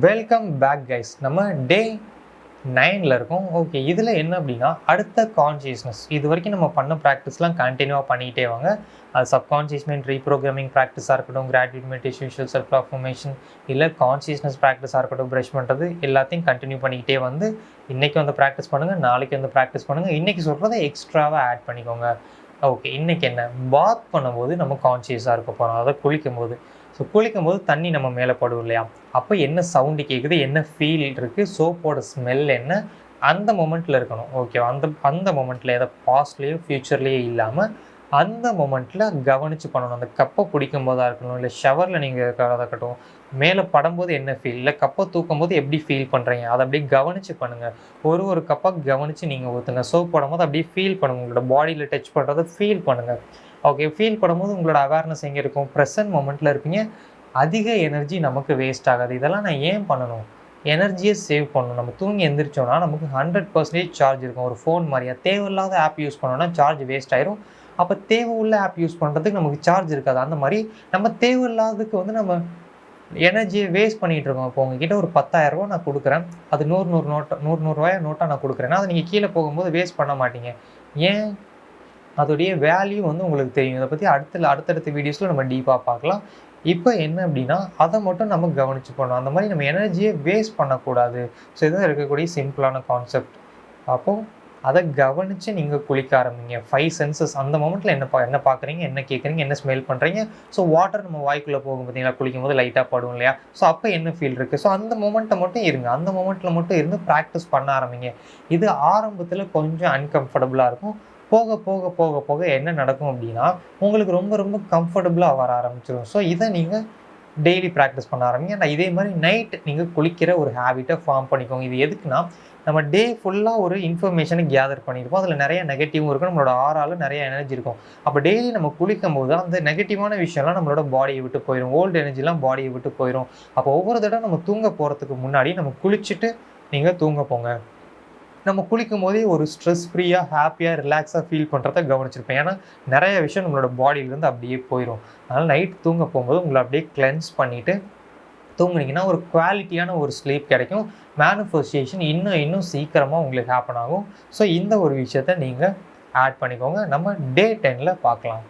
Welcome back guys. நம்ம டே 9ல் இருக்கோம். Okay, இதில் என்ன அப்படின்னா அடுத்த கான்ஷியஸ்னஸ். இது வரைக்கும் நம்ம பண்ண ப்ராக்டிஸ்லாம் கண்டினியூவாக பண்ணிக்கிட்டே வாங்க. அது சப்கான்ஷியஸ் மைண்ட் ரீப்ரோக்ராமிங் ப்ராக்டிஸாக இருக்கட்டும், gratitude meditation, visual self affirmation, இல்லை கான்ஷியஸ்னஸ் ப்ராக்டிஸாக இருக்கட்டும், ப்ரஷ் பண்ணுறது எல்லாத்தையும் கண்டினியூ பண்ணிக்கிட்டே வந்து இன்றைக்கி வந்து ப்ராக்டிஸ் பண்ணுங்கள், நாளைக்கு வந்து ப்ராக்டிஸ் பண்ணுங்கள். இன்றைக்கி சொல்கிறத எக்ஸ்ட்ராவாக ஆட் பண்ணிக்கோங்க. ஓகே, இன்றைக்கி என்ன பாத் பண்ணும்போது நம்ம கான்ஷியஸாக இருக்க போகிறோம். அதை குளிக்கும்போது குளிக்கும்போது தண்ணி நம்ம மேலே படும் இல்லையா, அப்போ என்ன சவுண்டு கேட்குது, என்ன ஃபீல் இருக்குது, சோப்போட ஸ்மெல் என்ன, அந்த மொமெண்ட்டில் இருக்கணும். ஓகேவா? அந்த மொமெண்ட்டில் எதை பாஸ்ட்லேயோ ஃப்யூச்சர்லேயோ இல்லாமல் அந்த மொமெண்ட்டில் கவனித்து பண்ணணும். அந்த கப்பை பிடிக்கும் போதாக இருக்கணும், இல்லை ஷவரில் நீங்கள் இருக்கிறதா இருக்கட்டும், மேலே படும்போது என்ன ஃபீல், இல்லை கப்பை தூக்கும் போது எப்படி ஃபீல் பண்ணுறீங்க, அதை அப்படியே கவனித்து பண்ணுங்கள். ஒரு கப்பாக கவனித்து நீங்கள் ஊற்றுங்க. சோப் போடும்போது அப்படியே ஃபீல் பண்ணுங்கள், உங்களோட பாடியில் டச் பண்ணுறதை ஃபீல் பண்ணுங்கள். ஓகே, ஃபீல் பண்ணும்போது உங்களோட அவேர்னஸ் எங்கே இருக்கும், ப்ரெசன்ட் மொமெண்ட்டில் இருப்பீங்க. அதிக எனர்ஜி நமக்கு வேஸ்ட் ஆகாது. இதெல்லாம் நான் ஏன் பண்ணணும், எனர்ஜியை சேவ் பண்ணணும். நம்ம தூங்கி எந்திரிச்சோன்னா நமக்கு 100% சார்ஜ் இருக்கும். ஒரு ஃபோன் மாதிரியா தேவையில்லாத ஆப் யூஸ் பண்ணோன்னா சார்ஜ் வேஸ்ட் ஆயிரும். அப்போ தேவை உள்ள ஆப் யூஸ் பண்ணுறதுக்கு நமக்கு சார்ஜ் இருக்காது. அந்த மாதிரி நம்ம தேவையில்லாததுக்கு வந்து நம்ம எனர்ஜியை வேஸ்ட் பண்ணிகிட்டு இருக்கோம். இப்போ உங்ககிட்ட ஒரு 10,000 நான் கொடுக்குறேன், அது 100 நோட்டாக நான் கொடுக்குறேன்னா அதை நீங்கள் கீழே போகும்போது வேஸ்ட் பண்ண மாட்டீங்க. ஏன்? அதோடைய வேல்யூ வந்து உங்களுக்கு தெரியும். இதை பற்றி அடுத்தடுத்த வீடியோஸில் நம்ம டீப்பாக பார்க்கலாம். இப்போ என்ன அப்படின்னா அதை மட்டும் நம்ம கவனித்து பண்ணணும். அந்த மாதிரி நம்ம எனர்ஜியை வேஸ்ட் பண்ணக்கூடாது. ஸோ இதுதான் இருக்கக்கூடிய சிம்பிளான கான்செப்ட். அப்போது அதை கவனித்து நீங்கள் குளிக்க ஆரம்பிங்க. 5 சென்சஸ் அந்த மொமெண்ட்டில் என்ன பார்க்குறீங்க, என்ன கேட்குறீங்க, என்ன ஸ்மெல் பண்ணுறீங்க. ஸோ வாட்டர் நம்ம வாய்க்குள்ளே போகும் பார்த்தீங்களா, குளிக்கும் போது லைட்டாக படும் இல்லையா, ஸோ அப்போ என்ன ஃபீல் இருக்குது. ஸோ அந்த மொமெண்ட்டை மட்டும் இருங்க, அந்த மொமெண்ட்டில் மட்டும் இருந்து ப்ராக்டிஸ் பண்ண ஆரம்பிங்க. இது ஆரம்பத்தில் கொஞ்சம் அன்கம்ஃபர்டபுளாக இருக்கும். போக போக போக போக என்ன நடக்கும் அப்படின்னா உங்களுக்கு ரொம்ப ரொம்ப கம்ஃபர்டபுளாக வர ஆரம்பிச்சிடும். ஸோ இதை நீங்கள் டெய்லி ப்ராக்டிஸ் பண்ண ஆரம்பிங்க. நான் இதே மாதிரி நைட் நீங்கள் குளிக்கிற ஒரு ஹேபிட்டை ஃபார்ம் பண்ணிக்கோங்க. இது எதுக்குன்னா நம்ம டே ஃபுல்லாக ஒரு இன்ஃபர்மேஷனை கேதர் பண்ணியிருப்போம். அதில் நிறைய நெகட்டிவும் இருக்கும், நம்மளோட ஆறால் நிறைய எனர்ஜி இருக்கும். அப்போ டெய்லி நம்ம குளிக்கும் போது அந்த நெகட்டிவான விஷயம்லாம் நம்மளோட பாடியை விட்டு போயிடும், ஓல்டு எனர்ஜிலாம் பாடியை விட்டு போயிடும். அப்போ ஒவ்வொரு தடவை நம்ம தூங்க போகிறதுக்கு முன்னாடி நம்ம குளிச்சுட்டு நீங்கள் தூங்க போங்க. நம்ம குளிக்கும் போதே ஒரு ஸ்ட்ரெஸ் ஃப்ரீயாக, ஹாப்பியாக, ரிலாக்ஸாக ஃபீல் பண்ணுறத கவனிச்சிருப்பேன். ஏன்னா நிறைய விஷயம் நம்மளோட பாடியிலேருந்து அப்படியே போயிடும். அதனால் நைட் தூங்க போகும்போது உங்களை அப்படியே கிளென்ஸ் பண்ணிவிட்டு தூங்குனீங்கன்னா ஒரு குவாலிட்டியான ஒரு ஸ்லீப் கிடைக்கும். மேனிஃபெஸ்டேஷன் இன்னும் சீக்கிரமாக உங்களுக்கு ஹேப்பன் ஆகும். ஸோ இந்த ஒரு விஷயத்தை நீங்கள் ஆட் பண்ணிக்கோங்க. நம்ம டே 10ல் பார்க்கலாம்.